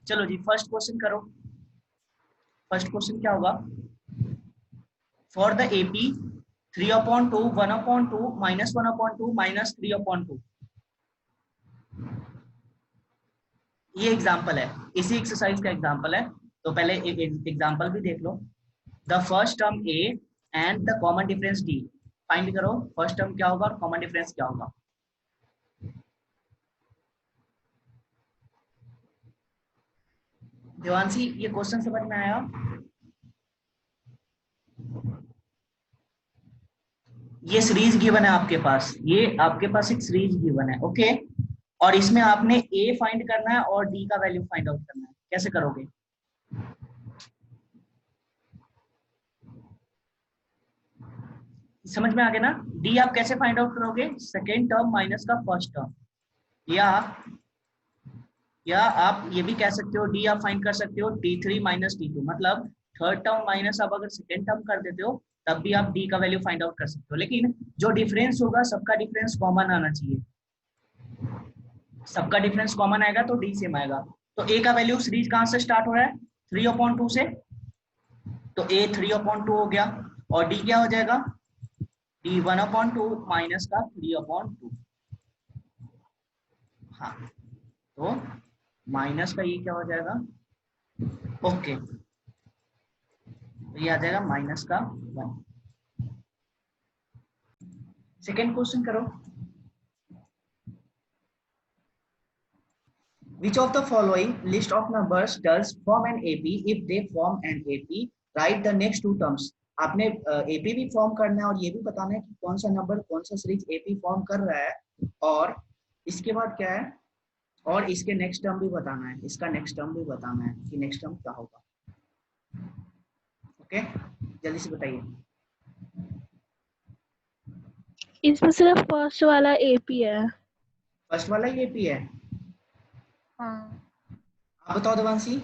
चलो जी first question करो। First question क्या होगा? For the AP 3/2 1/2 -1/2 -3/2। ये एग्जाम्पल है, इसी एक्सरसाइज का एग्जाम्पल है। तो पहले एक एग्जाम्पल भी देख लो। The first term A and the common difference D. Find करो फर्स्ट टर्म क्या होगा और कॉमन डिफरेंस क्या होगा। देवांशी ये क्वेश्चन समझ में आया? ये सीरीज गिवन है आपके पास, ये आपके पास एक सीरीज गिवन है, ओके। और इसमें आपने ए फाइंड करना है और डी का वैल्यू फाइंड आउट करना है। कैसे करोगे? समझ में आ गया ना? डी आप कैसे फाइंड आउट करोगे? सेकेंड टर्म माइनस का फर्स्ट टर्म, या आप ये भी कह सकते हो डी आप फाइंड कर सकते हो T3 माइनस T2, मतलब थर्ड टर्म माइनस आप अगर सेकेंड टर्म कर देते हो तब भी आप डी का वैल्यू फाइंड आउट कर सकते हो। लेकिन जो डिफरेंस होगा सबका डिफरेंस कॉमन आना चाहिए। सबका डिफरेंस कॉमन आएगा तो डी सेम आएगा। तो ए का वैल्यू सीरीज कहां से स्टार्ट हो रहा है? 3/2 से। तो ए 3/2 हो गया और डी क्या हो जाएगा? डी 1/2 माइनस का 3/2। हाँ, तो माइनस का ये क्या हो जाएगा? ओके, तो ये आ जाएगा माइनस का 1। सेकेंड क्वेश्चन करो। Which of the following list of numbers does form an AP? If they form an AP, write the next two terms. आपने AP भी फॉर्म करना है और ये भी बताना है कि कौन सा नंबर कौन सा सीरीज AP फॉर्म कर रहा है, और इसके बाद क्या है, और इसके नेक्स्ट टर्म भी बताना है, इसका नेक्स्ट टर्म भी बताना है कि नेक्स्ट टर्म क्या होगा। ओके, जल्दी से बताइए। इसमें सिर्फ फर्स्ट वाला एपी है। फर्स्ट वाला ही AP है? हाँ। आप बताओ देवांशी।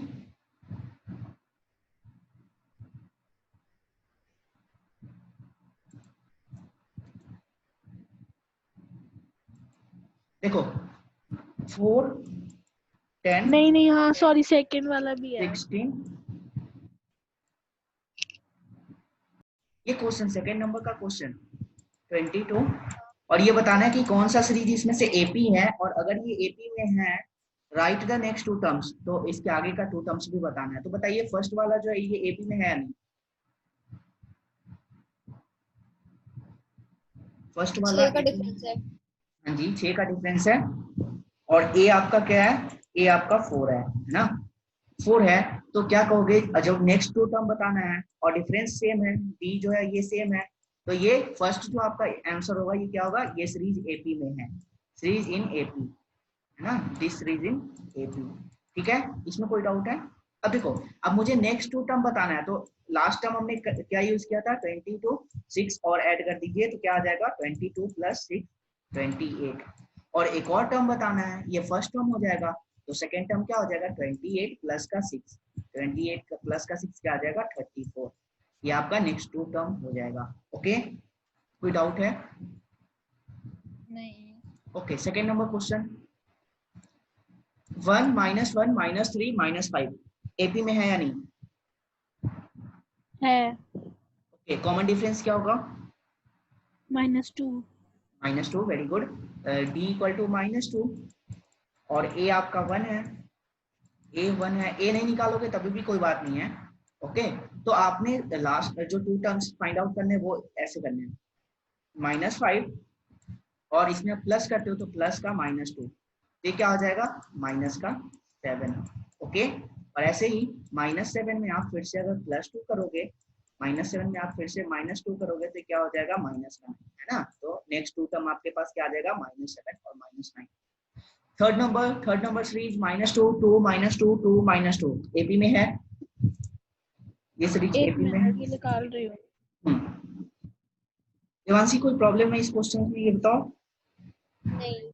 देखो 4 10 नहीं, हाँ सॉरी, सेकंड वाला भी है। 16, ये क्वेश्चन सेकंड नंबर का क्वेश्चन 22, और ये बताना है कि कौन सा सीरीज इसमें से AP है, और अगर ये AP में है write the next two terms, तो इसके आगे का टू टर्म्स भी बताना है। तो बताइए फर्स्ट वाला जो है ये AP में है या नहीं? फर्स्ट वाला 6 का डिफरेंस है। हाँ जी 6 का डिफरेंस है। और ए आपका क्या है? ए आपका 4 है ना? 4 है तो क्या कहोगे? जब नेक्स्ट टू टर्म बताना है और डिफरेंस सेम है, डी जो है ये सेम है, तो ये फर्स्ट जो आपका आंसर होगा ये क्या होगा? ये सीरीज AP में है, सीरीज इन AP है ना, दिस सीरीज इन AP। ठीक है, इसमें कोई डाउट है? अब देखो, अब मुझे नेक्स्ट टू टर्म बताना है, तो लास्ट टर्म हमने क्या यूज किया था? 22 6 और ऐड कर दीजिए तो क्या आ जाएगा? 22 + 6 28। और एक और टर्म बताना है, ये फर्स्ट टर्म हो जाएगा, तो सेकेंड टर्म क्या हो जाएगा? 28 प्लस का 6, 28 प्लस का 6 क्या आ जाएगा? 34। ये आपका नेक्स्ट टू टर्म हो जाएगा। ओके, कोई डाउट है? नहीं। Okay, second number question 1 -1 -3 -5 AP में है या नहीं? है। ओके, कॉमन डिफरेंस क्या होगा? -2। -2, वेरी गुड। D = -2 और A आपका 1 है, A 1 है। A नहीं निकालोगे तभी भी कोई बात नहीं है। ओके, तो आपने लास्ट जो टू टर्म्स फाइंड आउट करने वो ऐसे करने हैं, -5 और इसमें प्लस करते हो तो प्लस का -2, ये क्या हो जाएगा? माइनस का 7। ओके, और ऐसे ही -7 में आप फिर से अगर +2 करोगे, -7 में आप फिर से -2 करोगे तो क्या हो जाएगा? -9 है ना। तो नेक्स्ट टू टर्म आपके पास क्या आ जाएगा? -7 और -9। थर्ड नंबर सीरीज -2 2 -2 2 -2 AP में है, ये सीरीज एक AP में है। मिनट, ये निकाल रही हूँ। देवांशी कोई प्रॉब्लम है इस क्वेश्चन में, ये बताओ। नहीं।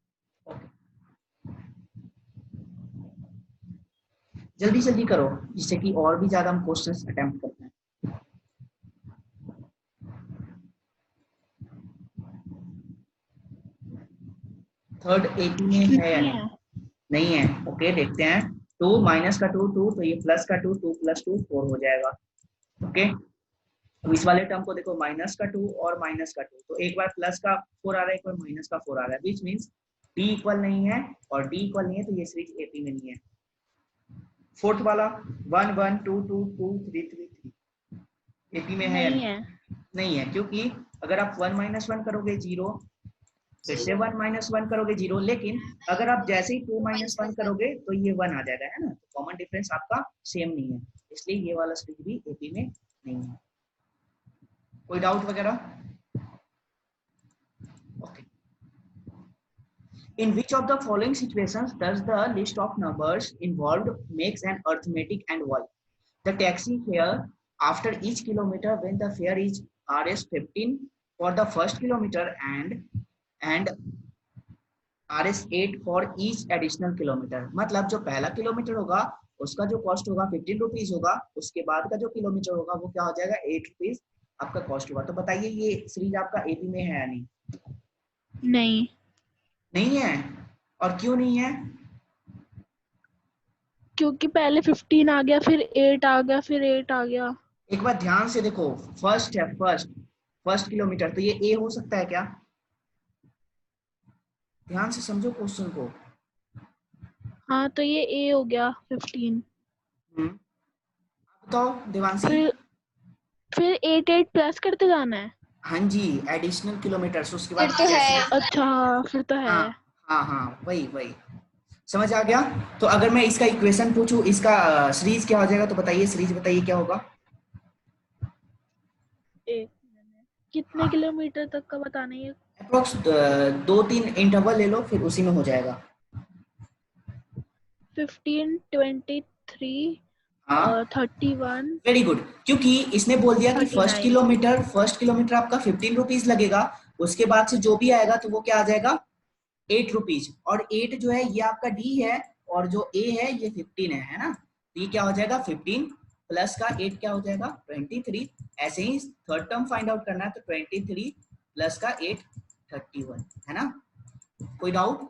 जल्दी जल्दी करो जिससे कि और भी ज्यादा हम क्वेश्चंस अटेम्प्ट करते हैं। थर्ड AP में है या नहीं? नहीं है। ओके, देखते हैं 2 माइनस का 2 2, तो ये प्लस का 2 2 प्लस 2 4 हो जाएगा। ओके, अब इस वाले टर्म को देखो, माइनस का 2 और माइनस का 2, तो एक बार प्लस का 4 आ रहा है, एक बार माइनस का 4 आ रहा है, विच मीन्स डी इक्वल नहीं है, और डी इक्वल नहीं है तो ये सीरीज एपी में नहीं है। फोर्थ वाला 1 1 2 2 2 3 3 3 एपी में है या नहीं है। नहीं है, क्योंकि अगर आप 1 माइनस 1 करोगे 0, फिर से 1 माइनस 1 करोगे 0, लेकिन अगर आप जैसे ही 2 माइनस 1 करोगे तो ये 1 आ जाएगा, है ना। तो कॉमन डिफरेंस आपका सेम नहीं है, इसलिए ये वाला सीरीज भी एपी में नहीं है। कोई डाउट वगैरह? Okay, in which of the following situations does the list of numbers involved makes an arithmetic and why? The taxi fare after each kilometer when the fare is Rs 15 for the first kilometer and Rs 8 for each additional kilometer. मतलब जो पहला kilometre होगा उसका जो cost होगा 15 rupees होगा, उसके बाद का जो किलोमीटर होगा वो क्या हो जाएगा 8 रुपीज आपका कॉस्ट होगा। तो बताइए ये सीरीज आपका एपी में है या नहीं? नहीं। नहीं है, और क्यों नहीं है? क्योंकि पहले 15 आ गया, फिर 8 आ गया, फिर 8 आ गया। एक बार ध्यान से देखो, फर्स्ट है, फर्स्ट किलोमीटर, तो ये ए हो सकता है क्या? ध्यान से समझो क्वेश्चन को। हाँ, तो ये ए हो गया 15। बताओ देवांशी। फिर 8 8 प्लस करते जाना है। हाँ जी, एडिशनल किलोमीटर, उसके बाद फिर तो है। अच्छा, फिर तो है। हाँ हाँ हाँ, वही समझ आ गया। तो अगर मैं इसका इक्वेशन पूछूं, इसका सीरीज क्या हो जाएगा, तो बताइए सीरीज, बताइए क्या होगा। कितने किलोमीटर तक का बताना है? अप्रोक्स 2-3 इंटरवल ले लो, फिर उसी में हो जाएगा। 15 23 हाँ 31 वेरी गुड, क्योंकि इसने बोल दिया कि 39। फर्स्ट किलोमीटर आपका 15 रुपीज लगेगा, उसके बाद से जो भी आएगा तो वो क्या आ जाएगा 8 रुपीज, और 8 जो है ये आपका डी है, और जो ए है ये 15 है ना। तो ये क्या हो जाएगा 15 प्लस का 8 क्या हो जाएगा 23। ऐसे ही थर्ड टर्म फाइंड आउट करना है, तो 23 प्लस का 8 31, है ना। कोई डाउट?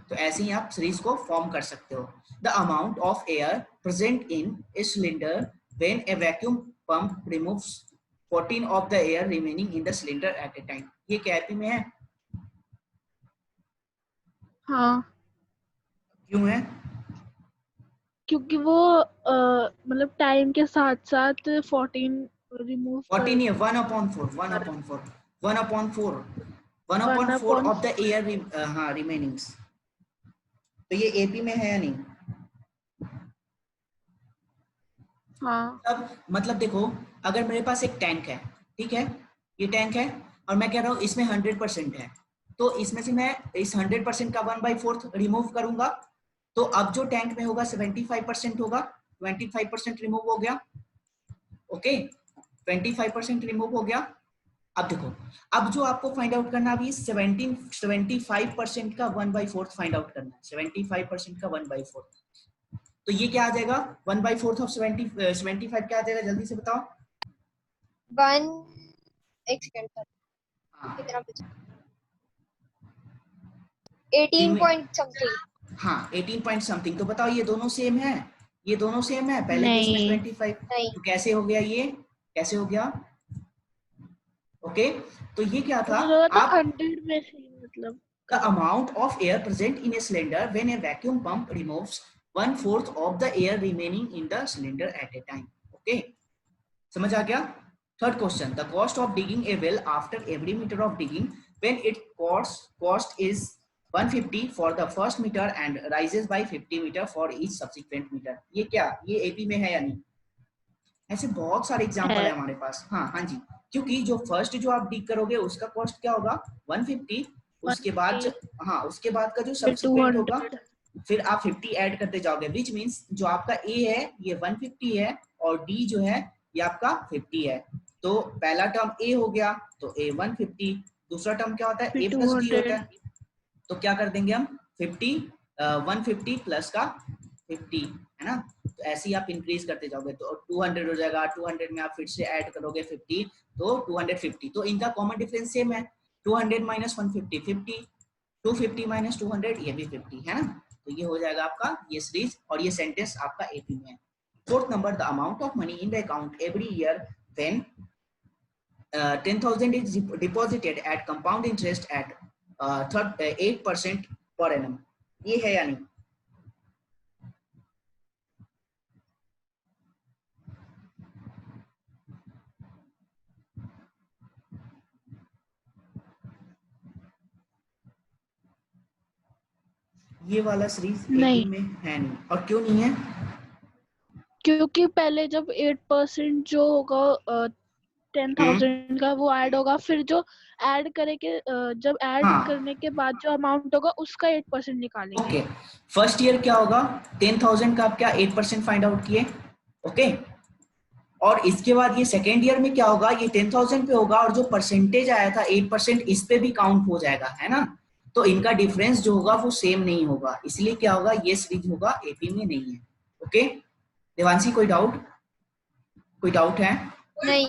तो ऐसे ही आप सीरीज को फॉर्म कर सकते हो। The amount of air present in a cylinder when A vacuum pump removes 14 of the air remaining in the cylinder eight A time. ये क्या एपी में है? हाँ, क्यों है? क्योंकि वो मतलब टाइम के साथ साथ 14 रिमूव 14 ये 1/4 ऑफ द एयर हाँ रिमेनिंग्स। तो ये एपी में है या नहीं? हाँ। मतलब देखो, अगर मेरे पास एक टैंक है, ठीक है, ये टैंक है, और मैं कह रहा हूँ इसमें 100% है, तो इसमें से मैं इस 100% का 1/4 रिमूव करूंगा, तो अब जो टैंक में होगा 75% होगा, 25% रिमूव हो गया। ओके, 25% रिमूव हो गया। अब देखो, अब जो आपको फाइंड आउट करना, अभी 75% का 1/4 फाइंड आउट करना है, 75% का 1/4, तो ये क्या आ जाएगा 1/4 ऑफ 75 क्या आ जाएगा, जल्दी से बताओ। 1 एक सेकंड पर कितना बचा 18 पॉइंट समथिंग। हाँ 18 पॉइंट समथिंग। तो बताओ ये दोनों सेम है? ये दोनों सेम है, पहले केस में 25, तो कैसे हो गया, ये कैसे हो गया? ओके, तो ये क्या था, आप 100 में से मतलब the amount of air present in a cylinder when a vacuum pump removes 1/4 of the air remaining in the cylinder at a time. Okay, समझ आ गया। Third question, the cost of digging a well after every meter of digging when its cost is 150 for the first meter and rises by 50 meter for each subsequent meter। ये क्या, ये AP में है या नहीं? ऐसे बहुत सारे एग्जांपल है हमारे पास। हाँ हाँ जी, क्योंकि जो फर्स्ट जो आप डिग करोगे उसका कॉस्ट क्या होगा 150, उसके बाद हाँ उसके बाद का जो सब्सिक्वेंट होगा फिर आप 50 ऐड करते जाओगे, विच मींस जो आपका ए है ये 150 है और डी जो है ये आपका 50 है। तो पहला टर्म ए हो गया तो ए 150, दूसरा टर्म क्या होता है ए प्लस डी होता है, तो क्या कर देंगे हम 50 150 प्लस का 50, है ना। तो ऐसे ही आप इंक्रीज करते जाओगे, तो 200 हो जाएगा, 200 में आप फिर से ऐड करोगे 50, तो 250। तो इनका कॉमन डिफरेंस सेम है, 200 माइनस 150 50, 250 माइनस 200 ये भी 50, है ना। तो ये हो जाएगा आपका ये सीरीज और ये सेंटेंस आपका एपी में है। Fourth number, the amount of money in the account every year when 10,000 is deposited at compound interest at 8% per annum। ये है या नहीं? ये वाला सीरीज नहीं। एपी में है नहीं। और क्यों नहीं है? क्योंकि पहले जब 8% जो होगा 10,000 का वो ऐड होगा, फिर जो ऐड करेंगे जब ऐड हाँ। करने के बाद जो अमाउंट होगा उसका 8% निकालेंगे। ओके, फर्स्ट ईयर क्या होगा, 10,000 का आप क्या 8% फाइंड आउट किए। ओके, और इसके बाद ये सेकेंड ईयर में क्या होगा, ये 10,000 पे होगा और जो परसेंटेज आया था 8% इस पे भी काउंट हो जाएगा, है ना। तो इनका डिफरेंस जो होगा वो सेम नहीं होगा, इसलिए क्या होगा, ये सीरीज होगा एपी में नहीं है। ओके देवांशी, कोई डाउट? कोई डाउट है? नहीं।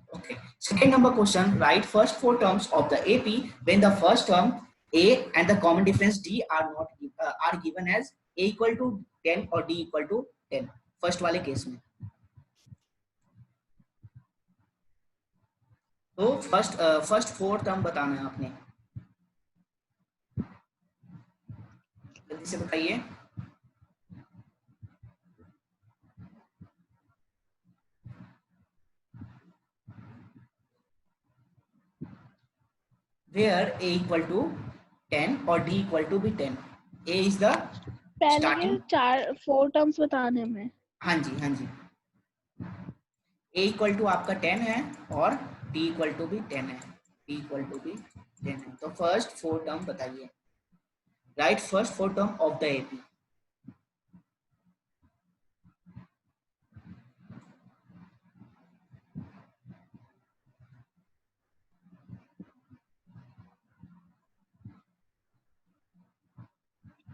Okay. Second number question, write first four terms of the AP when the first term A and the common difference D are given as A equal to 10 or D equal to 10। First वाले case में तो first four term बताना है आपने, जल्दी से बताइए। Where A equal to 10 और D equal to भी 10। A is the पहले starting। के 4 टर्म्स बताने में। हाँ जी हाँ जी, A इक्वल टू आपका 10 है और D इक्वल टू भी 10 है, D इक्वल टू भी 10 है। तो फर्स्ट फोर टर्म बताइए, right first four term of the AP.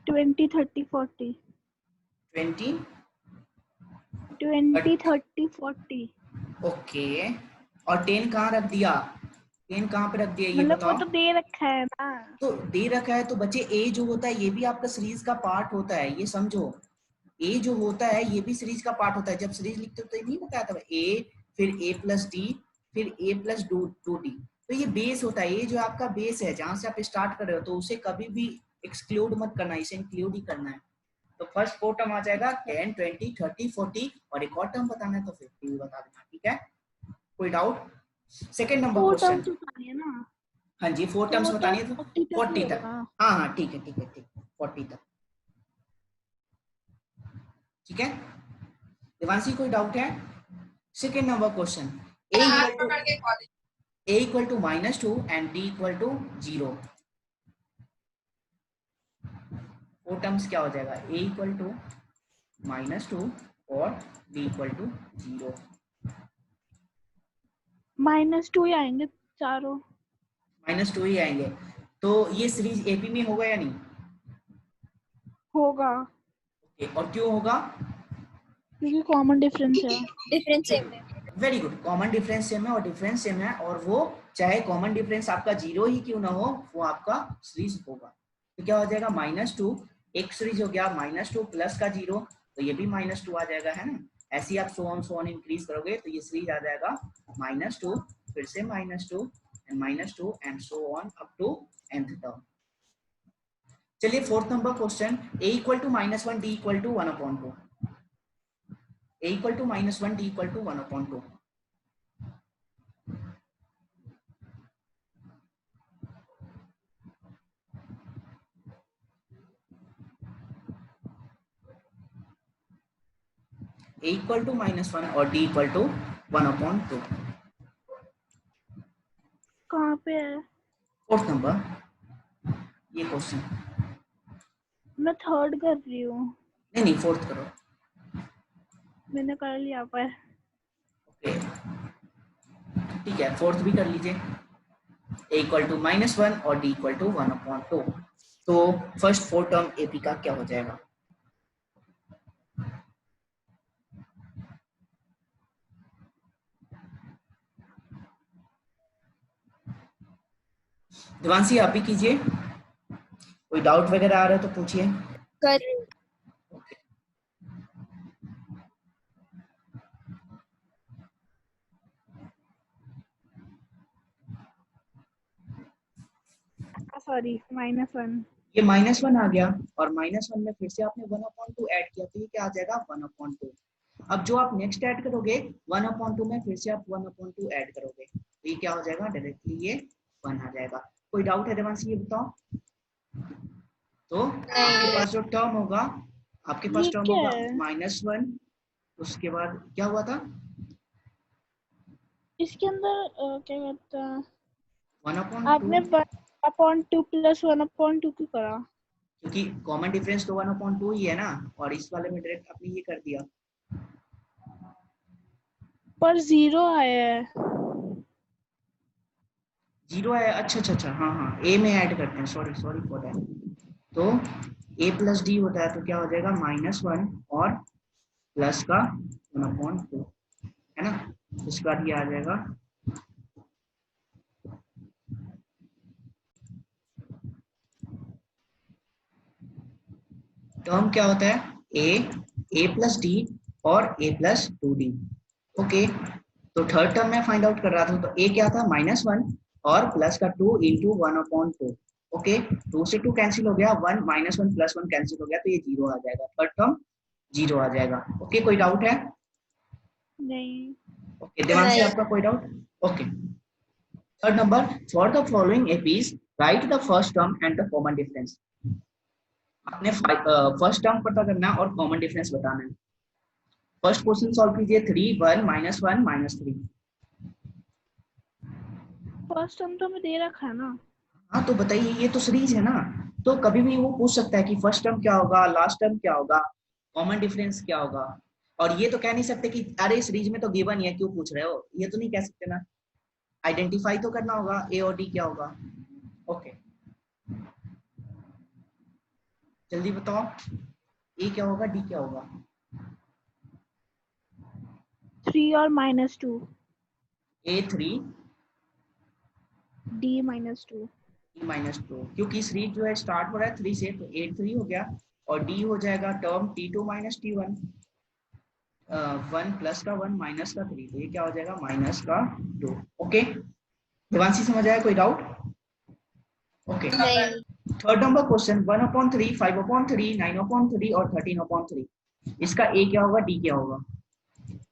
Twenty 30 40 20 20 30 40। Okay, और 10 कहाँ रख दिया, 10 कहाँ पे रख दिया ये मतलब वो बताओ। तो दे रखा है ना। तो दे रखा है तो बच्चे ए जो होता है ये भी आपका सीरीज का पार्ट होता है, ये समझो। ए जो होता है ये भी सीरीज का पार्ट होता है। जब सीरीज लिखते हो तो ये नहीं बताया था ए, फिर ए प्लस डी, फिर ए प्लस टू डी। तो ये बेस होता है, ये जो आपका बेस है जहां से आप स्टार्ट कर रहे हो, तो उसे कभी भी एक्सक्लूड मत करना, इसे इंक्लूड ही करना है। तो फर्स्ट फोर टर्म आ जाएगा 10 20 30 40 और एक और टर्म बताना है तो 50 भी बता देना, ठीक है। कोई doubt? Second number 4 question. Terms बतानी है ना, हाँ जी, फोर तो टर्म्स वो बतानी तो है तो 40 तक ही 40 तक। होगा। हाँ हाँ ठीक है ठीक है ठीक, 40 तक, ठीक है। देवांशी कोई डाउट है? Second number question, A equal to -2 and D equal to 0। Four terms क्या हो जाएगा, ए इक्वल टू -2 और डी इक्वल टू 0। -2 ही आएंगे चारों। -2 ही आएंगे। तो ये सीरीज एपी में होगा या नहीं? होगा, ओके, और क्यों होगा? क्योंकि कॉमन डिफरेंस है। डिफरेंस सेम है। Very good, common difference same है और डिफरेंस सेम है, और वो चाहे कॉमन डिफरेंस आपका 0 ही क्यों ना हो, वो आपका सीरीज होगा। तो क्या हो जाएगा, -2 एक सीरीज हो गया, -2 प्लस का 0 तो ये भी -2 आ जाएगा, है ना। ऐसे ही आप सो ऑन इंक्रीज करोगे तो ये सीरीज आ जाएगा -2, फिर से -2 and -2 and so on up to nth term. चलिए fourth number question, a equal to -1 d equal to 1/2। a equal to -1 d equal to 1/2। a equal to -1 और d इक्वल टू 1/2। कहाँ पे है? फोर्थ नंबर ये question, मैं third कर रही हूँ। नहीं फोर्थ करो। मैंने कर लिया पर। ओके ठीक है, फोर्थ भी कर लीजिए। a इक्वल टू -1 और d इक्वल टू 1/2। तो फर्स्ट फोर टर्म एपी का क्या हो जाएगा? देवांशी आप ही कीजिए, कोई डाउट वगैरह आ रहा है तो पूछिए। कर रही हूँ। सॉरी -1। ये -1 आ गया और -1 में फिर से आपने 1/2 ऐड किया तो ये क्या आ जाएगा 1/2। अब जो आप नेक्स्ट ऐड करोगे 1/2 में फिर से आप 1/2 ऐड करोगे तो ये क्या हो जाएगा डायरेक्टली ये 1 आ जाएगा। कोई डाउट है देवांशी ये बताओ? तो आपके पास जो टर्म होगा आपके पास ये टर्म क्या होगा है? -1 उसके बाद क्या हुआ था इसके अंदर क्या कहते हैं 1/2 आपने 1/2 + 1/2 क्यों करा? क्योंकि कॉमन डिफरेंस तो 1/2 ही है ना और इस वाले में डायरेक्ट आपने ये कर दिया। पर 0 आया है। 0 है अच्छा हाँ ए में ऐड करते हैं सॉरी फॉर दैट। तो a + d होता है तो क्या हो जाएगा -1 और प्लस का 1/2 है ना। उसके बाद ये आ जाएगा टर्म क्या होता है a + d और a + 2d। ओके तो थर्ड टर्म में फाइंड आउट कर रहा था तो a क्या था -1 और प्लस का 2 × 1/2। ओके 2 से 2 कैंसिल हो गया 1 -1 + 1 कैंसिल हो गया तो ये 0 आ जाएगा थर्ड टर्म 0 आ जाएगा। ओके कोई डाउट है? नहीं। ओके देवांशी नहीं। आपका कोई doubt? Okay third number for the following APs right the first term and the common difference. आपने फर्स्ट टर्म पता करना है और कॉमन डिफरेंस बताना है। फर्स्ट क्वेश्चन सॉल्व कीजिए 3 1 -1 -3। फर्स्ट टर्म तो हमें दे रखा है ना। हाँ तो बताइए ये तो सीरीज है ना तो कभी भी वो पूछ सकता है कि फर्स्ट टर्म क्या होगा लास्ट टर्म क्या होगा कॉमन डिफरेंस क्या होगा। और ये तो कह नहीं सकते कि अरे सीरीज में तो गिवन ही है क्यों पूछ रहे हो ये तो नहीं कह सकते ना। आइडेंटिफाई तो करना होगा ए और डी क्या होगा। ओके जल्दी बताओ ए क्या होगा डी क्या होगा। 3 और -2 A3 D -2 D-2 क्योंकि सीरीज जो है स्टार्ट हो रहा है 3 से तो 8 3 हो गया और डी हो जाएगा टर्म T2 - T1 1 प्लस का 1 माइनस का 3 तो ये क्या हो जाएगा -2। ओके देवांशी समझ आया कोई doubt? Okay third number question 1/3 5/3 9/3 और 13/3 इसका ए क्या होगा डी क्या होगा।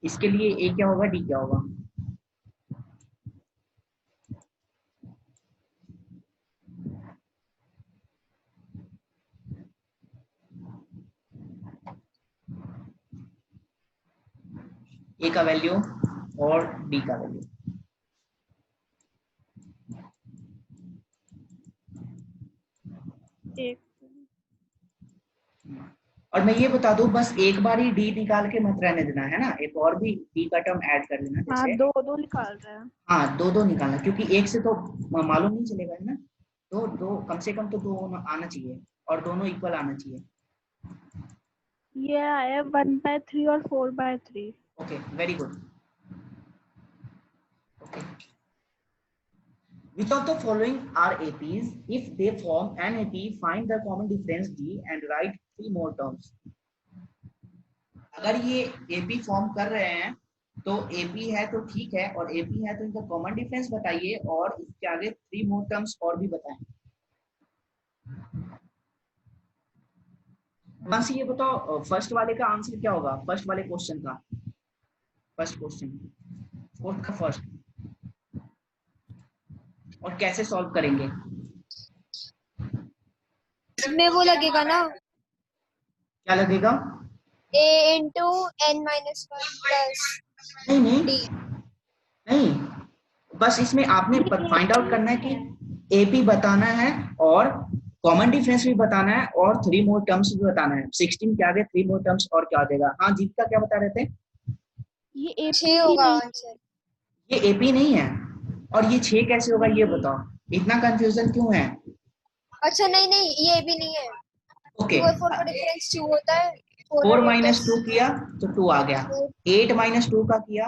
इसके लिए ए क्या होगा डी क्या होगा। ए का वैल्यू और डी का वैल्यू एक। और मैं ये बता दूं बस एक बार ही डी निकाल के मत रहने देना है ना एक और भी डी का टर्म ऐड कर लेना हाँ जैसे 2 निकाल रहे हैं। हाँ दो निकालना क्योंकि एक से तो मालूम नहीं चलेगा है ना तो दो कम से कम तो दो आना चाहिए और दोनों इक्वल आना चाहिए। ये आया 1/3 और 4/3। Okay very good. Okay which of the following are APs if they form an AP find the common difference D and write 3 more terms। अगर ये AP फॉर्म कर रहे हैं तो AP है तो ठीक है और AP है तो इनका कॉमन डिफरेंस बताइए और इसके आगे 3 मोर टर्म्स और भी बताएं। मानसी ये बताओ फर्स्ट वाले का आंसर क्या होगा फर्स्ट वाले क्वेश्चन का फर्स्ट क्वेश्चन फोर्थ का फर्स्ट और कैसे सॉल्व करेंगे। इसमें वो लगेगा ना क्या लगेगा a into n-1 plus नहीं d। नहीं बस इसमें आपने फाइंड आउट करना है कि एपी बताना है और कॉमन डिफरेंस भी बताना है और 3 मोर टर्म्स भी बताना है। 16 के आगे 3 मोर टर्म्स और क्या आ जाएगा। हाँ जीत का क्या बता रहे थे ये AP 6 होगा नहीं। आंसर। ये एपी नहीं है और ये 6 कैसे होगा ये बताओ इतना कंफ्यूजन क्यों है। अच्छा नहीं ये भी नहीं है ओके 2 और 4 का डिफरेंस 2 होता है 4 4 और 8 - 2 किया तो 2 आ गया 8 - 2 का किया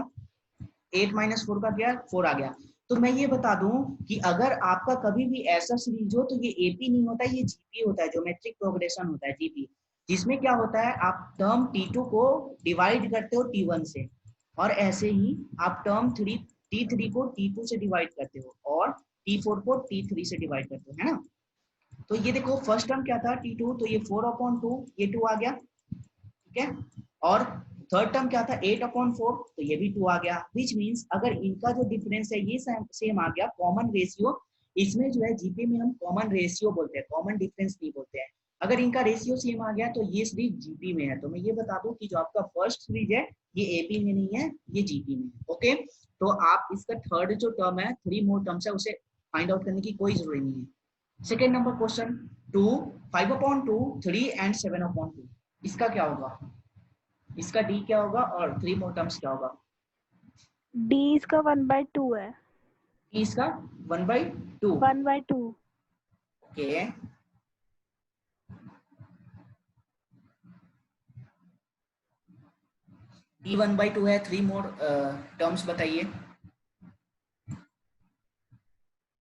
8 - 4 का किया 4 आ गया। तो मैं ये बता दूं कि अगर आपका कभी भी ऐसा सीरीज हो तो ये एपी नहीं होता ये जीपी होता है ज्योमेट्रिक प्रोग्रेशन होता है जीपी। जिसमें क्या होता है आप टर्म T2 को डिवाइड करते हो T1 से, और ऐसे ही आप टर्म T3 को T2 से डिवाइड करते हो और T4 को T3 से डिवाइड करते हो, है ना। तो ये देखो फर्स्ट टर्म क्या था T2, तो ये 4/2, ये 2 आ गया, ठीक है। और थर्ड टर्म क्या था 8/4, तो ये भी 2 आ गया। विच मीन्स अगर इनका जो डिफरेंस है ये सेम आ गया, कॉमन रेशियो, इसमें जो है जीपी में हम कॉमन रेशियो बोलते हैं, कॉमन डिफरेंस नहीं बोलते हैं। अगर इनका रेशियो सेम आ गया तो ये सीरीज जीपी में है। तो मैं ये बता दूं कि जो आपका फर्स्ट सीरीज है ये एपी में नहीं है, ये जीपी में है। ओके, तो आप इसका थर्ड जो टर्म है, 3 मोर टर्म्स है, उसे फाइंड आउट करने की कोई जरूरत नहीं है। सेकेंड नंबर क्वेश्चन 2, 5/2, 3 एंड 7/2, इसका क्या होगा, इसका डी क्या होगा और 3 मोर टर्म्स क्या होगा। डी इसका 1/2 है। डी इसका 1/2, 1/2। ओके। डी 1/2 है, 3 मोर टर्म्स बताइए।